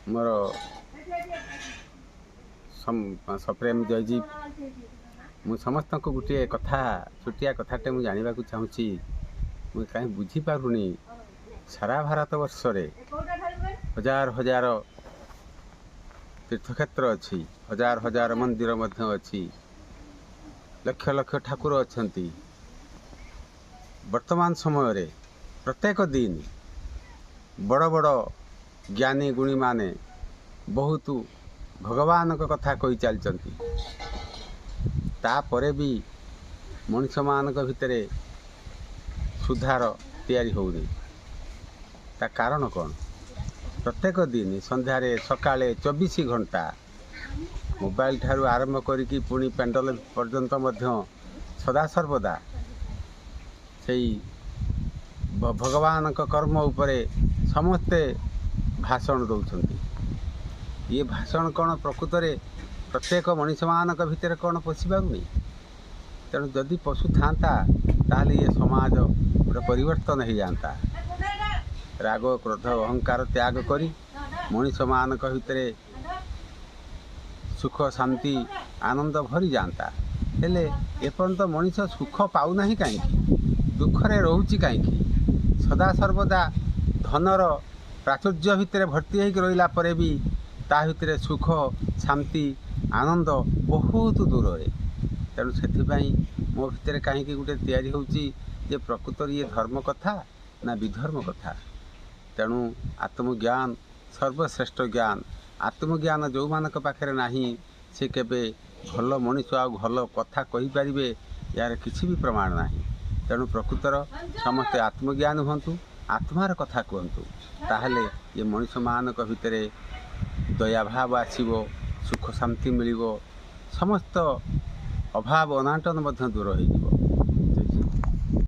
मोर सप्रेम जयजीव मु समस्त को गोटे कथा छुटिया कथाटे मुझे जानवा चाहूँगी मुझे कहीं बुझीपारूनी सारा भारत वर्ष रे हजार हजार तीर्थक्षेत्र अच्छी हजार हजार मंदिर अच्छी लक्ष लक्ष ठाकुर अच्छा वर्तमान समय रे प्रत्येक दिन बड़ बड़ ज्ञानी गुणी माने बहुत भगवान का कथा कही चलती तापरे भी मनुष्य मान भितर सुधार तैयारी होनी ता कारण कौन प्रत्येक दिन संध्यारे सकाळे 24 घंटा मोबाइल ठारू आरंभ करिकी पुणी पेंडल पर्यंत मध्य सदा सर्वदा से भगवान का कर्म उपरे समस्ते भाषण दौरान ये भाषण कौन प्रकृत रे प्रत्येक मनुष्य मान भितर कौन पशि पारुनी तेणु जदि पशु था ताहले ये समाज गोटे परिवर्तन हो जाता राग क्रोध अहंकार त्याग करी मनुष्य मान भितर सुख शांति आनंद भरी जाता हेले एपर्यंत मनुष्य सुख पाऊना कहीं दुखरे रोची कहीं सदा सर्वदा धनर प्राचुर्य भितर भर्ती हो रहा पर भी ता भितर सुख शांति आनंद बहुत दूर है तेणु से मो भितर कहीं गोटे तैयारी होची जे प्रकृत ये धर्म कथा ना विधर्म कथा तेणु आत्मज्ञान सर्वश्रेष्ठ ज्ञान आत्मज्ञान जो मानक पाखे नाही से केबे भल मनुष्य आ भल कथा कहि परिबे यार किसी भी प्रमाण नाही तेणु प्रकृतर समस्ते आत्मज्ञान हुंतु आत्मार कथा कहतु ताहले ये मनुष्य मानक भितर दया भाव आसीबो सुख शांति मिलिबो समस्त अभाव अनाटन मध्य दूर हो।